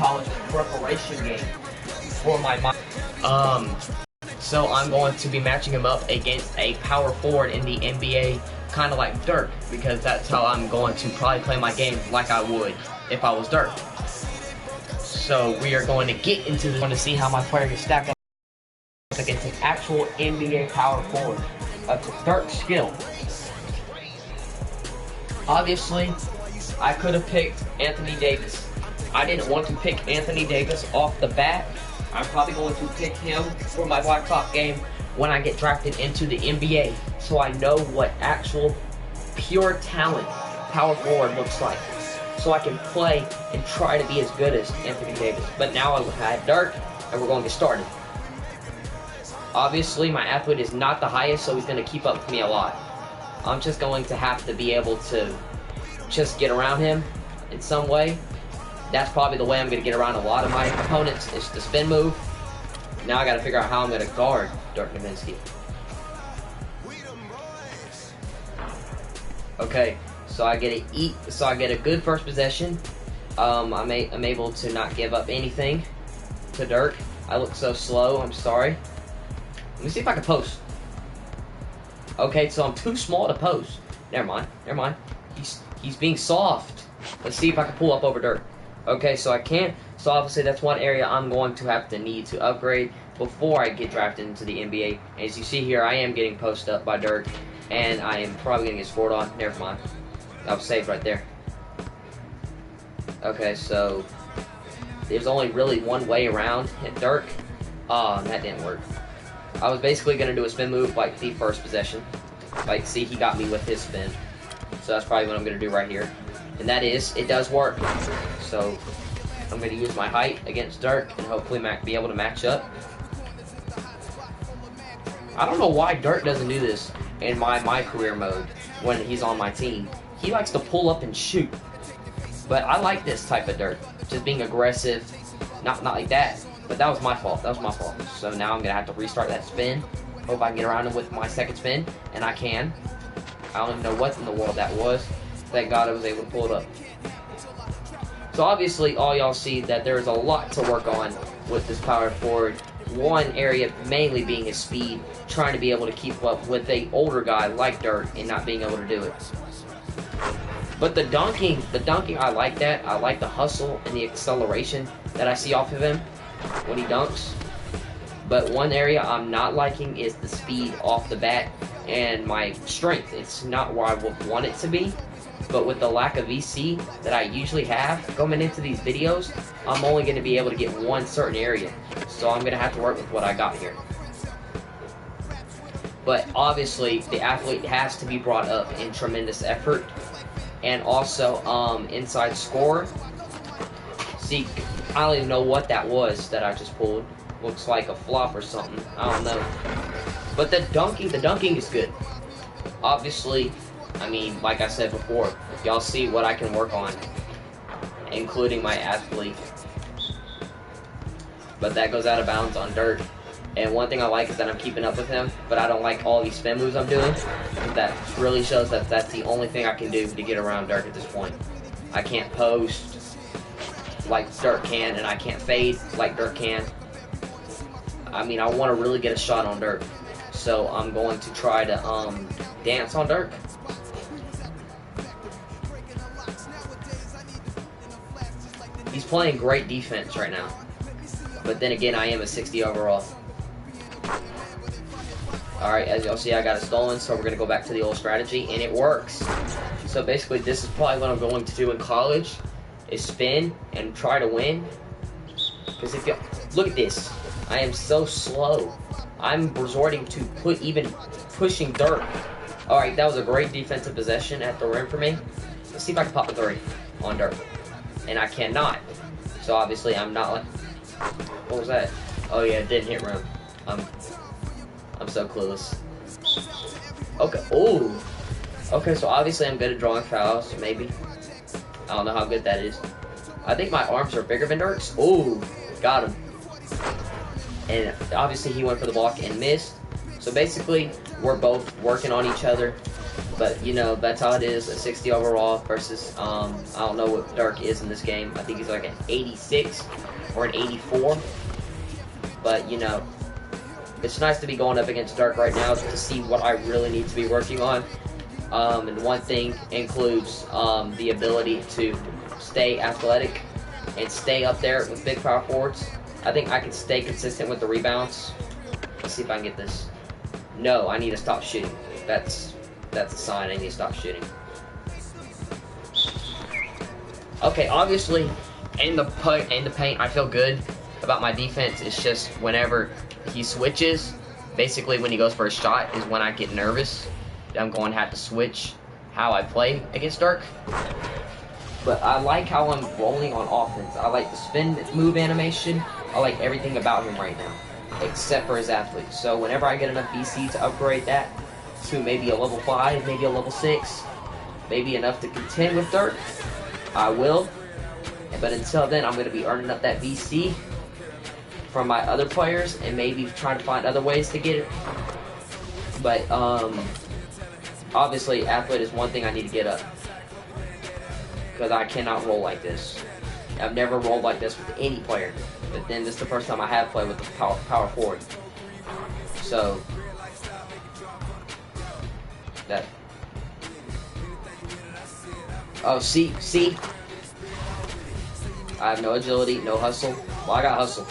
college preparation game for my so I'm going to be matching him up against a power forward in the NBA, kind of like Dirk, because that's how I'm going to probably play my game like I would if I was Dirk. So we are going to get into this, going to see how my player can stack up against an actual NBA power forward. That's Dirk's skill. Obviously, I could have picked Anthony Davis. I didn't want to pick Anthony Davis off the bat. I'm probably going to pick him for my Blacktop game when I get drafted into the NBA, so I know what actual pure talent power forward looks like, so I can play and try to be as good as Anthony Davis. But now I have Dirk, and we're going to get started. Obviously, my athlete is not the highest, so he's going to keep up with me a lot. I'm just going to have to be able to just get around him in some way. That's probably the way I'm going to get around a lot of my opponents, is the spin move. Now I got to figure out how I'm going to guard Dirk Nowitzki. Okay, so I get a good first possession. I'm able to not give up anything to Dirk. I look so slow, I'm sorry. Let me see if I can post. Okay, so I'm too small to post. Never mind. He's being soft. Let's see if I can pull up over Dirk. Okay, so I can't. So obviously that's one area I'm going to have to need to upgrade before I get drafted into the NBA. As you see here, I am getting posted up by Dirk, and I am probably going to get scored on. Never mind. That was safe right there. Okay, so there's only really one way around hit Dirk. Oh, that didn't work. I was basically going to do a spin move like the first possession. Like, see, he got me with his spin. So that's probably what I'm going to do right here. And that is, it does work. So I'm going to use my height against Dirk and hopefully be able to match up. I don't know why Dirk doesn't do this in my career mode when he's on my team. He likes to pull up and shoot. But I like this type of Dirk. Just being aggressive. Not like that. But that was my fault. So now I'm going to have to restart that spin. Hope I can get around him with my second spin. And I can. I don't even know what in the world that was. Thank God I was able to pull it up. So obviously, all y'all see that there's a lot to work on with this power forward. One area mainly being his speed, trying to be able to keep up with an older guy like Dirk and not being able to do it. But the dunking, I like that. I like the hustle and the acceleration that I see off of him when he dunks. But one area I'm not liking is the speed off the bat and my strength. It's not where I would want it to be. But with the lack of VC that I usually have going into these videos, I'm only going to be able to get one certain area. So I'm going to have to work with what I got here. But obviously, the athlete has to be brought up in tremendous effort. And also, inside score. See, I don't even know what that was that I just pulled. Looks like a flop or something. I don't know. But the dunking is good. Obviously, I mean, like I said before, y'all see what I can work on, including my athlete. But that goes out of bounds on Dirk. And one thing I like is that I'm keeping up with him, but I don't like all these spin moves I'm doing. That really shows that that's the only thing I can do to get around Dirk at this point. I can't post like Dirk can, and I can't fade like Dirk can. I mean, I want to really get a shot on Dirk. So I'm going to try to dance on Dirk. He's playing great defense right now. But then again, I am a 60 overall. Alright, as y'all see, I got it stolen, so we're going to go back to the old strategy, and it works. So basically, this is probably what I'm going to do in college, is spin and try to win. Because if you look at this, I am so slow. I'm resorting to pushing Dirk. Alright, that was a great defensive possession at the rim for me. Let's see if I can pop a 3 on Dirk. And I cannot. So obviously I'm not like... What was that? Oh yeah, it didn't hit rim. I'm so clueless. Okay, ooh. Okay, so obviously I'm good at drawing fouls, maybe. I don't know how good that is. I think my arms are bigger than Dirk's. Ooh, got him. And obviously he went for the block and missed. So basically, we're both working on each other. But, you know, that's how it is. A 60 overall versus, I don't know what Dirk is in this game. I think he's like an 86 or an 84. But, you know, it's nice to be going up against Dirk right now to see what I really need to be working on. And one thing includes the ability to stay athletic and stay up there with big power forwards. I think I can stay consistent with the rebounds. Let's see if I can get this. No, I need to stop shooting. That's a sign I need to stop shooting. Okay, obviously, in the paint, I feel good about my defense. It's just whenever he switches, basically when he goes for a shot is when I get nervous. I'm going to have to switch how I play against Dirk. But I like how I'm rolling on offense. I like the spin move animation. I like everything about him right now, except for his athlete. So whenever I get enough VC to upgrade that to maybe a level 5, maybe a level 6, maybe enough to contend with Dirk, I will. But until then, I'm going to be earning up that VC from my other players and maybe trying to find other ways to get it. But obviously, athlete is one thing I need to get up, because I cannot roll like this. I've never rolled like this with any player, but then this is the first time I have played with the power forward. So that. Oh, see, I have no agility, no hustle. Well, I got hustle,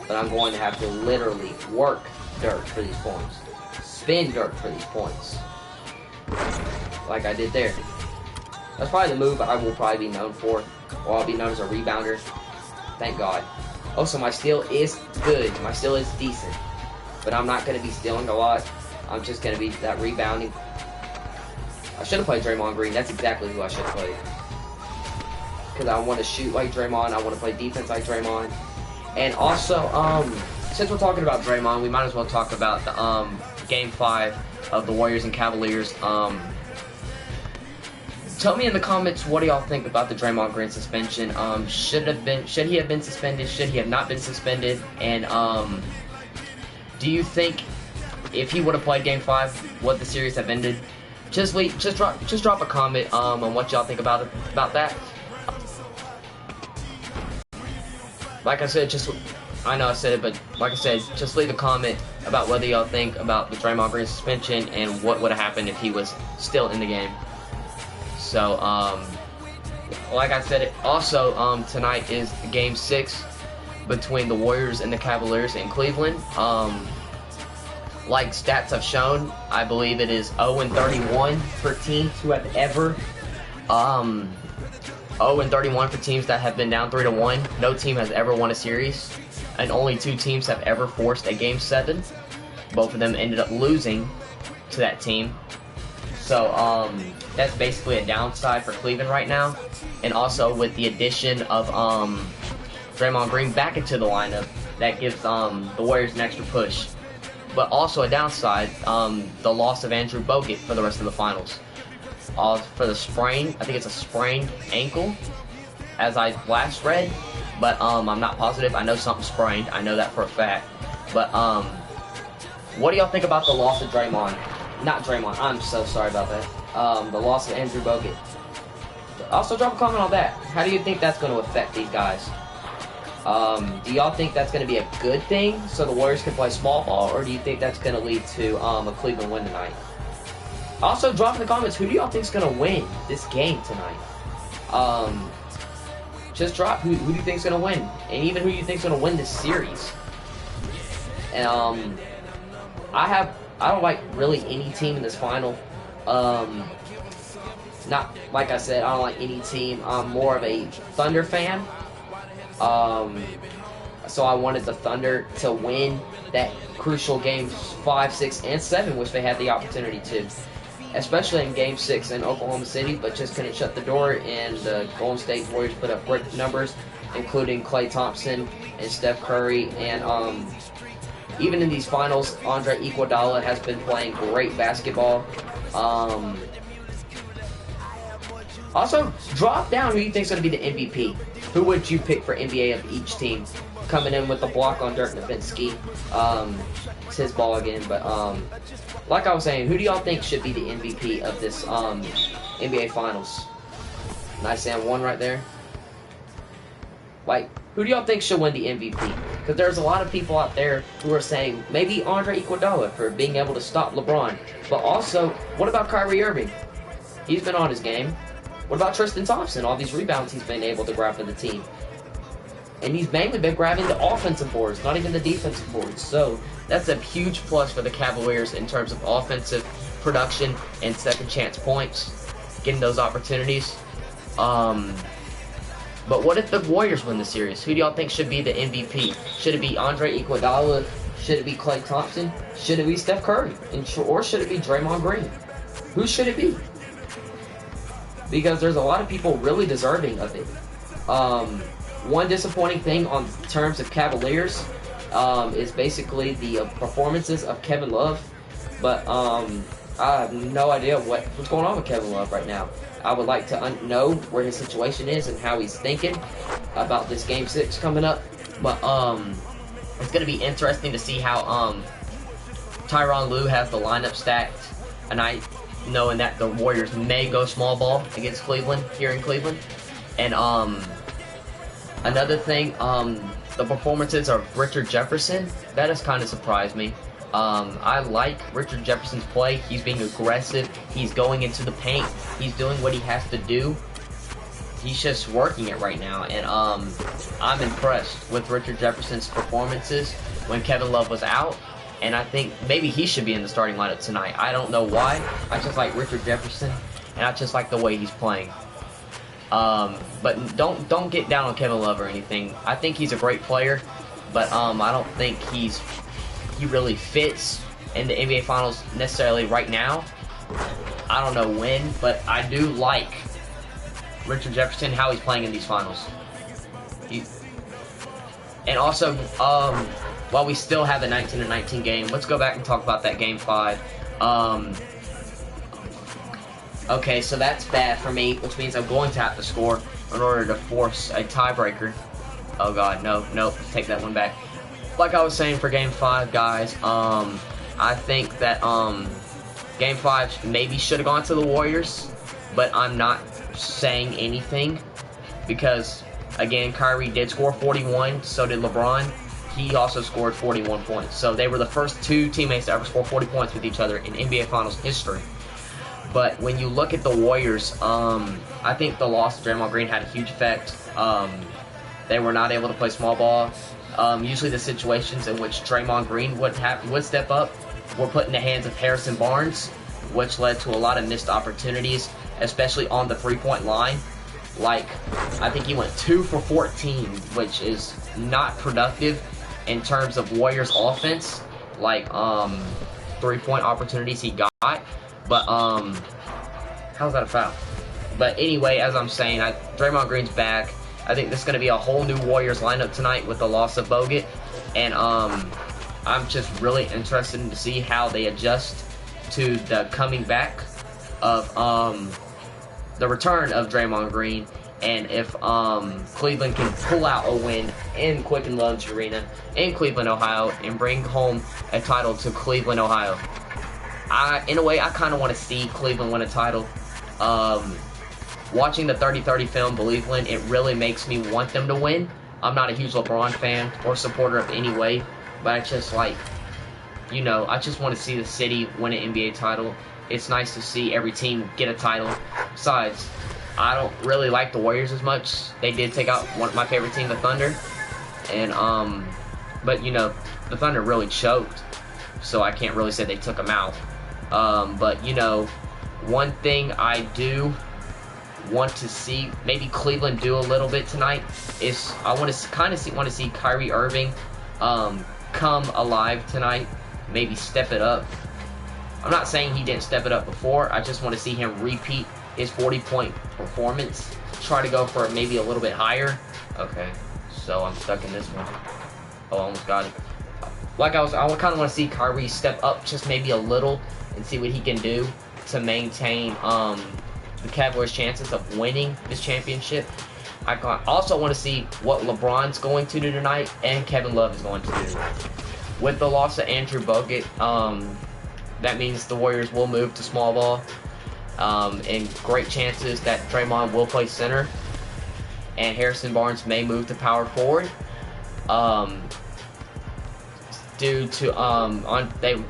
but I'm going to have to literally work Dirk for these points, spin Dirk for these points, like I did there. That's probably the move I will probably be known for, or I'll be known as a rebounder. Thank God. Also, my steal is good. My steal is decent, but I'm not going to be stealing a lot. I'm just going to be that rebounding. I should have played Draymond Green. That's exactly who I should have played, because I want to shoot like Draymond. I want to play defense like Draymond. And also, since we're talking about Draymond, we might as well talk about the Game 5 of the Warriors and Cavaliers. Tell me in the comments, what do y'all think about the Draymond Green suspension? Should he have been suspended? Should he have not been suspended? And do you think if he would have played Game 5, would the series have ended? Just drop a comment on what y'all think about that. Like I said, I know I said it, but like I said, just leave a comment about whether y'all think about the Draymond Green suspension and what would have happened if he was still in the game. So, like I said, also tonight is Game 6 between the Warriors and the Cavaliers in Cleveland. Like stats have shown, I believe it is 0-31 for teams who have ever 0-31 for teams that have been down 3-1. No team has ever won a series, and only 2 teams have ever forced a Game 7. Both of them ended up losing to that team. So that's basically a downside for Cleveland right now. And also with the addition of Draymond Green back into the lineup, that gives the Warriors an extra push. But also a downside, the loss of Andrew Bogut for the rest of the finals. For the sprain, I think it's a sprained ankle, as I last read, but I'm not positive. I know something sprained. I know that for a fact. But what do y'all think about the loss of Draymond? Not Draymond. I'm so sorry about that. The loss of Andrew Bogut. Also, drop a comment on that. How do you think that's going to affect these guys? Do y'all think that's going to be a good thing so the Warriors can play small ball, or do you think that's going to lead to a Cleveland win tonight? Also, drop in the comments, who do y'all think is going to win this game tonight? Just drop who do you think is going to win, and even who you think is going to win this series. And I don't like really any team in this final. Not like I said, I don't like any team. I'm more of a Thunder fan. So I wanted the Thunder to win that crucial games 5, 6, and 7, which they had the opportunity to. Especially in Game 6 in Oklahoma City, but just couldn't shut the door, and the Golden State Warriors put up great numbers, including Klay Thompson and Steph Curry, and even in these finals, Andre Iguodala has been playing great basketball. Also, drop down who you think is going to be the MVP. Who would you pick for NBA of each team? Coming in with the block on Dirk Nowitzki. It's his ball again, but like I was saying, who do y'all think should be the MVP of this NBA Finals? Nice and one right there. Like, who do y'all think should win the MVP? Because there's a lot of people out there who are saying maybe Andre Iguodala for being able to stop LeBron. But also, what about Kyrie Irving? He's been on his game. What about Tristan Thompson? All these rebounds he's been able to grab for the team. And he's mainly been grabbing the offensive boards, not even the defensive boards. So that's a huge plus for the Cavaliers in terms of offensive production and second chance points, getting those opportunities. But what if the Warriors win the series? Who do y'all think should be the MVP? Should it be Andre Iguodala? Should it be Klay Thompson? Should it be Steph Curry? Or should it be Draymond Green? Who should it be? Because there's a lot of people really deserving of it. One disappointing thing on terms of Cavaliers is basically the performances of Kevin Love. But I have no idea what's going on with Kevin Love right now. I would like to know where his situation is and how he's thinking about this Game 6 coming up. But it's going to be interesting to see how Tyronn Lue has the lineup stacked. And knowing that the Warriors may go small ball against Cleveland, here in Cleveland. And another thing, the performances of Richard Jefferson, that has kind of surprised me. I like Richard Jefferson's play. He's being aggressive. He's going into the paint. He's doing what he has to do. He's just working it right now. And I'm impressed with Richard Jefferson's performances when Kevin Love was out. And I think maybe he should be in the starting lineup tonight. I don't know why. I just like Richard Jefferson, and I just like the way he's playing. But don't get down on Kevin Love or anything. I think he's a great player, but I don't think he really fits in the NBA Finals necessarily right now. I don't know when, but I do like Richard Jefferson, how he's playing in these finals. And also, while we still have the 19-19 game, let's go back and talk about that Game 5. Okay, so that's bad for me, which means I'm going to have to score in order to force a tiebreaker. Oh god, no, take that one back. Like I was saying for Game 5, guys, I think that Game 5 maybe should have gone to the Warriors, but I'm not saying anything because, again, Kyrie did score 41, so did LeBron. He also scored 41 points. So they were the first two teammates to ever score 40 points with each other in NBA Finals history. But when you look at the Warriors, I think the loss of Draymond Green had a huge effect. They were not able to play small ball. Usually the situations in which Draymond Green would step up were put in the hands of Harrison Barnes, which led to a lot of missed opportunities, especially on the three-point line. Like, I think he went 2 for 14, which is not productive in terms of Warriors offense, like three-point opportunities he got. But how's that a foul? But anyway, as I'm saying, Draymond Green's back. I think this is going to be a whole new Warriors lineup tonight with the loss of Bogut, and I'm just really interested to see how they adjust to the coming back of the return of Draymond Green, and if Cleveland can pull out a win in Quicken Loans Arena in Cleveland, Ohio, and bring home a title to Cleveland, Ohio. In a way, I kind of want to see Cleveland win a title. Watching the 30-30 film, Cleveland, it really makes me want them to win. I'm not a huge LeBron fan or supporter of any way, but I just like, I just want to see the city win an NBA title. It's nice to see every team get a title. Besides, I don't really like the Warriors as much. They did take out my favorite team, the Thunder, and but the Thunder really choked, so I can't really say they took them out. But one thing I do want to see maybe Cleveland do a little bit tonight is I want to see Kyrie Irving come alive tonight, maybe step it up. I'm not saying he didn't step it up before. I just want to see him repeat his 40-point performance. Try to go for maybe a little bit higher. Okay, so I'm stuck in this one. Oh, I almost got it. I kind of want to see Kyrie step up just maybe a little and see what he can do to maintain the Cavaliers' chances of winning this championship. also want to see what LeBron's going to do tonight and Kevin Love is going to do. With the loss of Andrew Bogut, that means the Warriors will move to small ball, and great chances that Draymond will play center, and Harrison Barnes may move to power forward. Due to the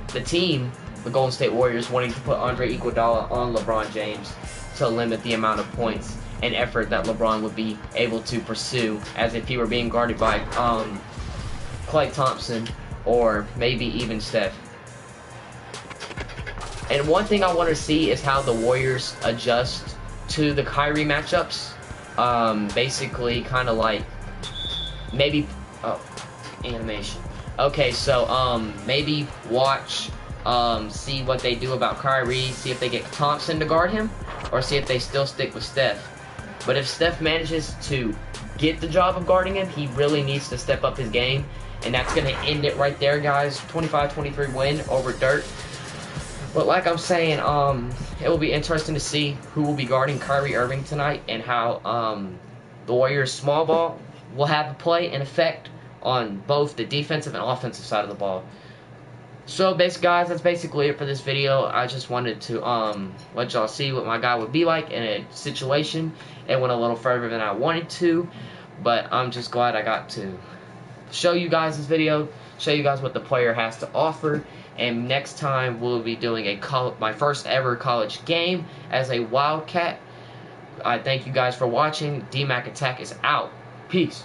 Golden State Warriors wanting to put Andre Iguodala on LeBron James to limit the amount of points and effort that LeBron would be able to pursue, as if he were being guarded by Klay Thompson or maybe even Steph. And one thing I want to see is how the Warriors adjust to the Kyrie matchups. Basically, kind of like maybe animation. Okay, so maybe watch, see what they do about Kyrie, see if they get Thompson to guard him, or see if they still stick with Steph. But if Steph manages to get the job of guarding him, he really needs to step up his game, and that's going to end it right there, guys. 25-23 win over Dirt. But like I'm saying, it will be interesting to see who will be guarding Kyrie Irving tonight, and how the Warriors' small ball will have a play and effect on both the defensive and offensive side of the ball. So basically, guys, that's basically it for this video. I just wanted to let y'all see what my guy would be like in a situation. It went a little further than I wanted to, but I'm just glad I got to show you guys this video, show you guys what the player has to offer. And next time we'll be doing my first ever college game as a Wildcat. I thank you guys for watching. DMAC Attack is out. Peace.